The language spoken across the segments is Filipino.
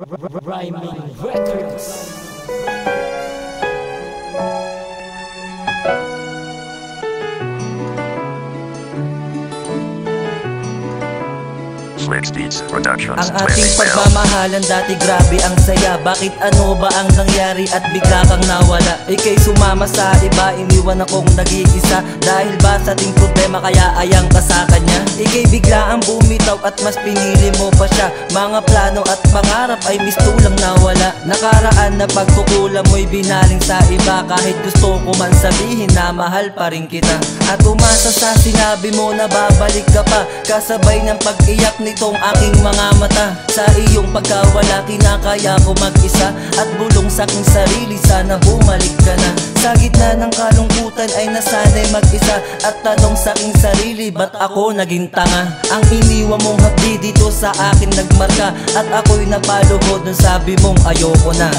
Rhyming Records. Ang ating pagmamahalan dati grabe ang saya. Bakit ano ba ang nangyari at bigla kang nawala? Ika'y sumama sa iba, iniwan akong nag-iisa. Dahil ba sa ating problema kaya ayang ka sa kanya? Ika'y bigla ang bumitaw at mas pinili mo pa siya. Mga plano at pangarap ay mistulang nawala. Nakaraan na pagkukulang mo'y binaling sa iba. Kahit gusto ko man sabihin na mahal pa rin kita. At umasa sa sinabi mo na babalik ka pa, kasabay ng pag-iyak nitong aking mga mata. Sa iyong pagkawala kinakaya ko mag-isa, at bulong sa aking sarili sana bumalik ka na. Sa gitna ng kalungkutan ay nasanay mag-isa, at tanong sa aking sarili ba't ako naging tanga? Ang iniwan mong hapdi dito sa akin nagmarka, at ako'y napaluhod nung sabi mong ayoko na.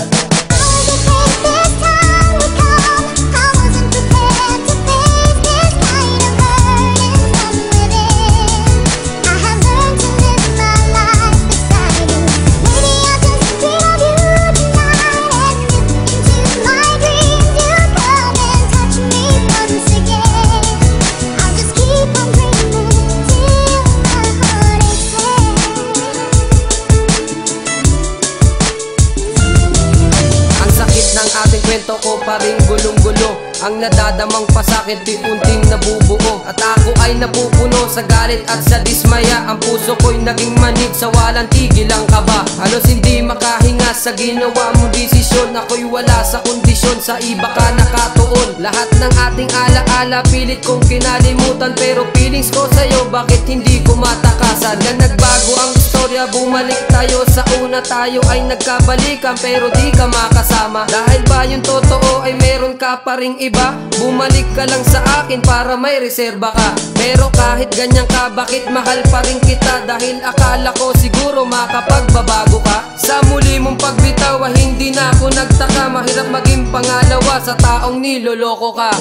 Ating kwento ko pa rin gulong-gulo. Ang nadadamang pasakit di unting nabubuo. At ako ay napupuno sa galit at sa dismaya. Ang puso ko'y naging manig sa walang tigil ang kaba. Halos hindi makahinga sa ginawa mong desisyon. Ako'y wala sa kondisyon, sa iba ka nakatuon. Lahat ng ating alaala pilit kong kinalimutan, pero feelings ko sa'yo bakit hindi ko matakasan? Na nagbago ang istorya, bumalik tayo sa una. Tayo ay nagkabalikan pero di ka makasama. Dahil ba yung totoo ay meron ka pa ring iba? Bumalik ka lang sa akin para may reserba ka. Pero kahit ganyan ka, bakit mahal pa rin kita? Dahil akala ko siguro makapagbabago ka. Sa muli mong pagbitaw hindi na ako nagtaka. Mahirap maging pangalawa sa taong niloloko ka.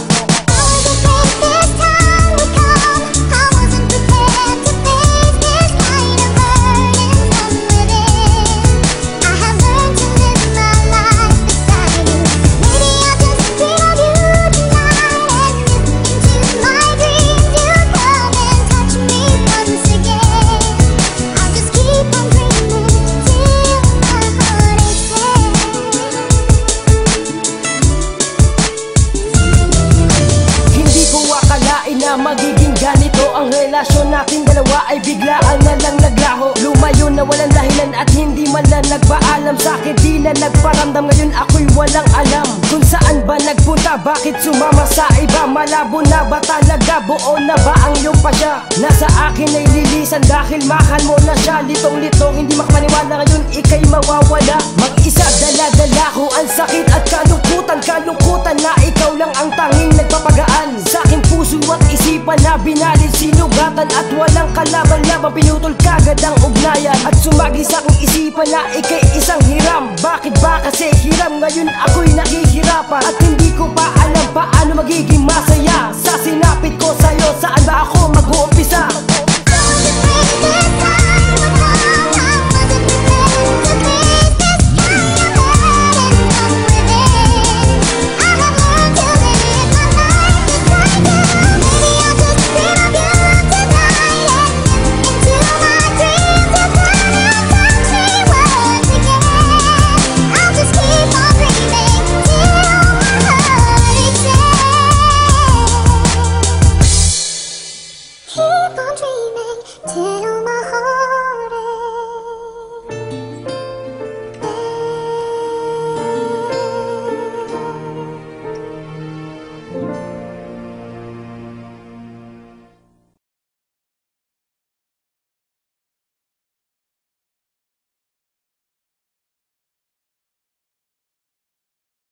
Magiging ganito ang relasyon nating dalawa, ay biglaan na lang naglaho. Lumayo na walang dahilan at hindi man lang nagpaalam sa'kin. Di na nagparamdam, ngayon ako'y walang alam kung saan ba nagpunta, bakit sumama sa iba. Malabo na ba talaga, buo na ba ang iyong pasya? Nasa akin ay lilisan dahil mahal mo na siya. Litong-litong hindi makapaniwala, ngayon ika'y mawawala. Mag-isa dala-dala ko ang sakit at kalungkutan. Kalungkutan na ikaw lang ang tanging nagpapagaan sa aking puso at isipan na binalit, sinugatan at walang kalaban-laban. Pinutol kagad ang ugnayan at sumagi sa aking isipan na ika'y isang hiram. Bakit ba kasi hiram? Ngayon ako'y nakihirapan at hindi ko pa alam paano magiging masaya. Sa sinapit ko sa'yo, saan ba ako mag-uumpisa?